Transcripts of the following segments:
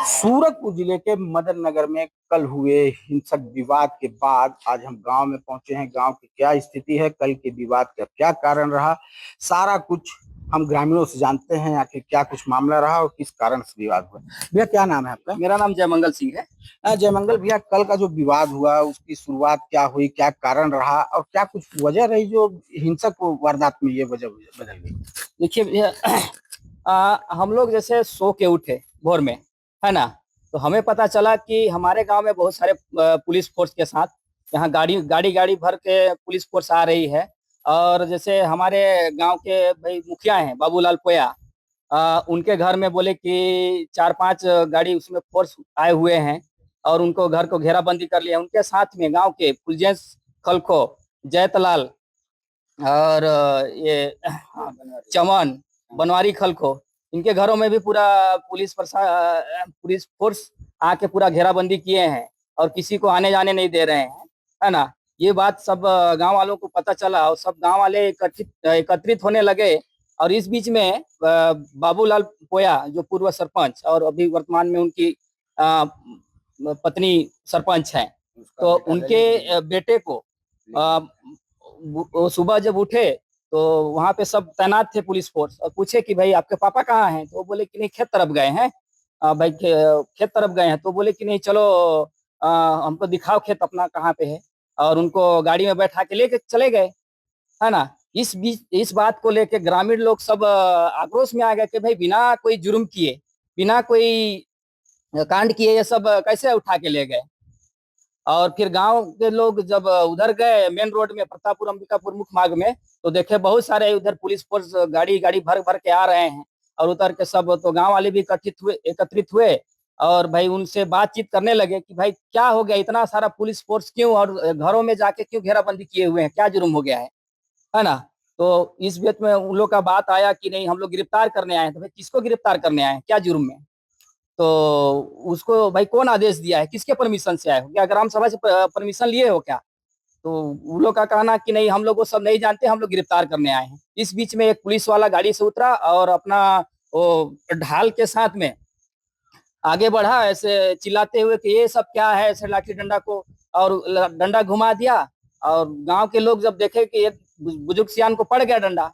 सूरजपुर जिले के मदन नगर में कल हुए हिंसक विवाद के बाद आज हम गांव में पहुंचे हैं। गांव की क्या स्थिति है, कल के विवाद का क्या कारण रहा, सारा कुछ हम ग्रामीणों से जानते हैं। आखिर क्या कुछ मामला रहा और किस कारण से विवाद हुआ। भैया क्या नाम है आपका? मेरा नाम जयमंगल सिंह है। जयमंगल भैया, कल का जो विवाद हुआ उसकी शुरुआत क्या हुई, क्या कारण रहा और क्या कुछ वजह रही जो हिंसक वारदात में ये वजह बदल गई? देखिए भैया, हम लोग जैसे सो के उठे भोर में, है ना। तो हमें पता चला कि हमारे गांव में बहुत सारे पुलिस फोर्स के साथ यहाँ गाड़ी गाड़ी गाड़ी भर के पुलिस फोर्स आ रही है। और जैसे हमारे गांव के भाई मुखिया हैं बाबूलाल पोया, उनके घर में बोले कि 4-5 गाड़ी उसमें फोर्स आए हुए हैं और उनको घर को घेराबंदी कर लिया। उनके साथ में गांव के फुलजेंस खलखो, जयतलाल और ये चमन, बनवारी खलखो, इनके घरों में भी पूरा पुलिस फोर्स आके पूरा घेराबंदी किए हैं और किसी को आने जाने नहीं दे रहे हैं, है ना। ये बात सब गांव वालों को पता चला और सब गांव वाले एकत्रित होने लगे। और इस बीच में बाबूलाल पोया जो पूर्व सरपंच और अभी वर्तमान में उनकी पत्नी सरपंच हैं, तो उनके बेटे को वो सुबह जब उठे तो वहां पे सब तैनात थे पुलिस फोर्स, और पूछे कि भाई आपके पापा कहाँ हैं, तो वो बोले कि नहीं खेत तरफ गए हैं। भाई खेत तरफ गए हैं, तो बोले कि नहीं चलो हमको दिखाओ खेत अपना कहाँ पे है। और उनको गाड़ी में बैठा के लेके चले गए, है ना। इस बीच इस बात को लेके ग्रामीण लोग सब आक्रोश में आ गए कि भाई बिना कोई जुर्म किए, बिना कोई कांड किए ये सब कैसे उठा के ले गए। और फिर गांव के लोग जब उधर गए मेन रोड में प्रतापपुर अंबिकापुर मुख्य मार्ग में, तो देखे बहुत सारे उधर पुलिस फोर्स गाड़ी गाड़ी भर भर के आ रहे हैं। और उतर के सब तो गांव वाले भी एकत्रित हुए और भाई उनसे बातचीत करने लगे कि भाई क्या हो गया, इतना सारा पुलिस फोर्स क्यों और घरों में जाके क्यों घेराबंदी किए हुए हैं, क्या जुर्म हो गया है ना। तो इस बीच में उन लोग का बात आया कि नहीं हम लोग गिरफ्तार करने आए हैं। तो भाई किसको गिरफ्तार करने आए हैं, क्या जुर्म में? तो उसको भाई कौन आदेश दिया है, किसके परमिशन से आए हो, क्या ग्राम सभा से परमिशन लिए हो क्या? तो वो लोग का कहना कि नहीं हम लोग वो सब नहीं जानते, हम लोग गिरफ्तार करने आए हैं। इस बीच में एक पुलिस वाला गाड़ी से उतरा और अपना वो ढाल के साथ में आगे बढ़ा, ऐसे चिल्लाते हुए कि ये सब क्या है, ऐसे लाठी डंडा को और डंडा घुमा दिया। और गांव के लोग जब देखे कि एक बुजुर्ग सियान को पड़ गया डंडा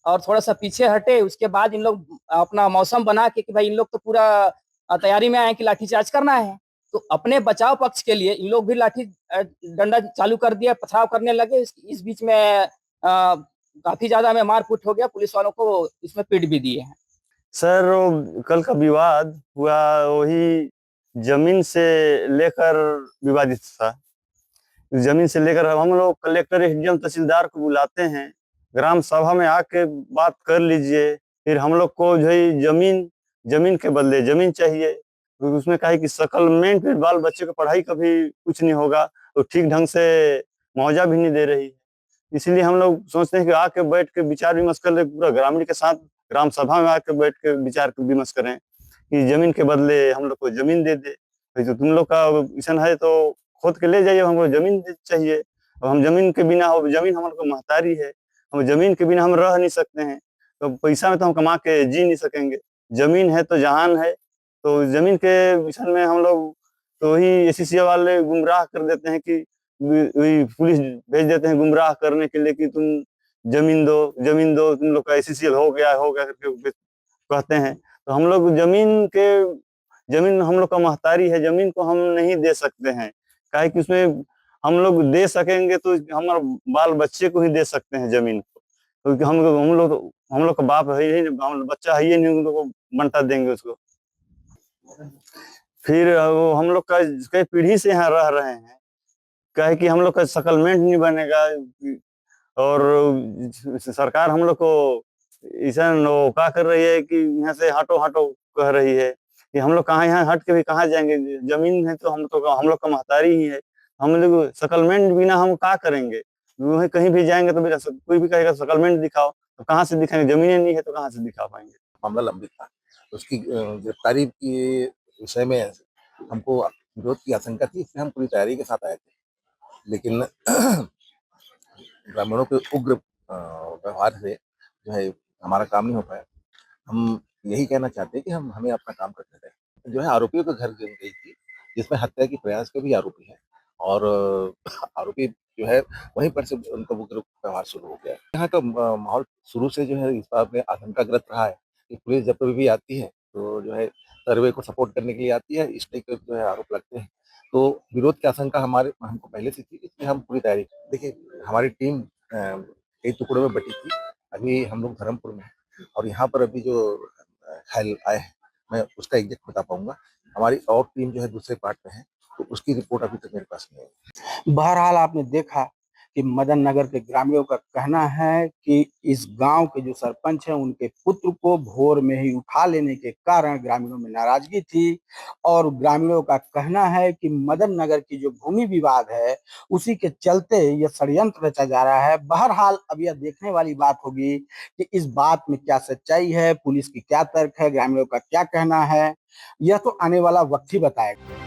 और थोड़ा सा पीछे हटे, उसके बाद इन लोग अपना मौसम बना के कि भाई इन लोग तो पूरा तैयारी में आए कि लाठीचार्ज करना है। तो अपने बचाव पक्ष के लिए इन लोग भी लाठी डंडा चालू कर दिया, पथराव करने लगे। इस बीच में काफी ज्यादा में मारपीट हो गया, पुलिस वालों को इसमें पीट भी दिए हैं। सर कल का विवाद हुआ वही जमीन से लेकर विवादित था। जमीन से लेकर हम लोग कलेक्टर एसडीएम तहसीलदार को बुलाते हैं, ग्राम सभा में आके बात कर लीजिए। फिर हम लोग को जो है जमीन जमीन के बदले जमीन चाहिए, तो उसमें कहा कि सेटलमेंट फिर बाल बच्चे को पढ़ाई का भी कुछ नहीं होगा, तो ठीक ढंग से मुआवजा भी नहीं दे रही है। इसलिए हम लोग सोचते हैं कि आके बैठ के विचार विमर्श कर ले, पूरा ग्रामीण के साथ ग्राम सभा में आके बैठ के विचार विमर्श करें कि जमीन के बदले हम लोग को जमीन दे दे। भाई तो तुम लोग का मिशन है तो खोद के ले जाइए, हमको जमीन चाहिए। अब हम जमीन के बिना, हो जमीन हम लोग को महतारी है, हम जमीन के बिना हम रह नहीं सकते हैं। तो पैसा में तो हम कमा के जी नहीं सकेंगे, जमीन है तो जहान है। तो जमीन के मिशन में हम लोग तो ही एसीसी वाले गुमराह कर देते हैं कि वही पुलिस भेज देते हैं गुमराह करने के लिए कि तुम जमीन दो, तुम लोग का एसीसीएल हो गया करके कहते हैं। तो हम लोग जमीन हम लोग का महतारी है, जमीन को हम नहीं दे सकते हैं। काहे कि उसमें हम लोग दे सकेंगे तो हमारे बाल बच्चे को ही दे सकते हैं जमीन को, क्योंकि हम लोग का बाप है ही नहीं, हम बच्चा है ही नहीं, उन लोग को बंटा देंगे उसको। फिर वो हम लोग का कई पीढ़ी से यहाँ रह रहे हैं, काहे कि हम लोग का सेटलमेंट नहीं बनेगा। और सरकार हम लोग को ऐसा नौका कर रही है कि यहाँ से हटो हटो कह रही है कि हम लोग कहाँ यहाँ हट के भी कहाँ जाएंगे, जमीन है तो हम लोग का महतारी ही है। हम लोग सेटलमेंट बिना हम क्या करेंगे, वहीं कहीं भी जाएंगे तो कोई भी कहेगा सेटलमेंट दिखाओ, तो कहाँ से दिखाएंगे, जमीनें नहीं है तो कहाँ से दिखा पाएंगे। मामला लंबित था, उसकी गिरफ्तारी के विषय में हमको विरोध की आशंका थी, इसलिए हम पूरी तैयारी के साथ आए थे। लेकिन ग्रामीणों के उग्र व्यवहार से जो है हमारा काम नहीं हो पाया। हम यही कहना चाहते हैं कि हमें अपना काम करने दें। जो है आरोपियों के घर गई थी, जिसमें हत्या की प्रयास के भी आरोपी हैं और आरोपी जो है वहीं पर से उनका वो ग्रुप व्यवहार शुरू हो गया। यहाँ का माहौल शुरू से जो है इस बात में आशंकाग्रस्त रहा है कि पुलिस जब कभी भी आती है तो जो है सर्वे को सपोर्ट करने के लिए आती है, इस टाइप के जो है आरोप लगते हैं। तो विरोध की आशंका हमको पहले से थी, इसलिए हम पूरी तैयारी देखिए हमारी टीम कई टुकड़ों में बटी थी। अभी हम लोग धर्मपुर में हैं और यहाँ पर अभी जो घायल आए हैं मैं उसका एग्जैक्ट बता पाऊंगा। हमारी और टीम जो है दूसरे पार्ट में है, तो उसकी रिपोर्ट अभी तक मेरे पास नहीं है। बहरहाल आपने देखा कि मदन नगर के ग्रामीणों का कहना है कि इस गांव के जो सरपंच हैं उनके पुत्र को भोर में ही उठा लेने के कारण ग्रामीणों में नाराजगी थी और ग्रामीणों का कहना है कि मदन नगर की जो भूमि विवाद है उसी के चलते यह षड्यंत्र रचा जा रहा है। बहरहाल अब यह देखने वाली बात होगी कि इस बात में क्या सच्चाई है, पुलिस की क्या तर्क है, ग्रामीणों का क्या कहना है, यह तो आने वाला वक्त ही बताएगा।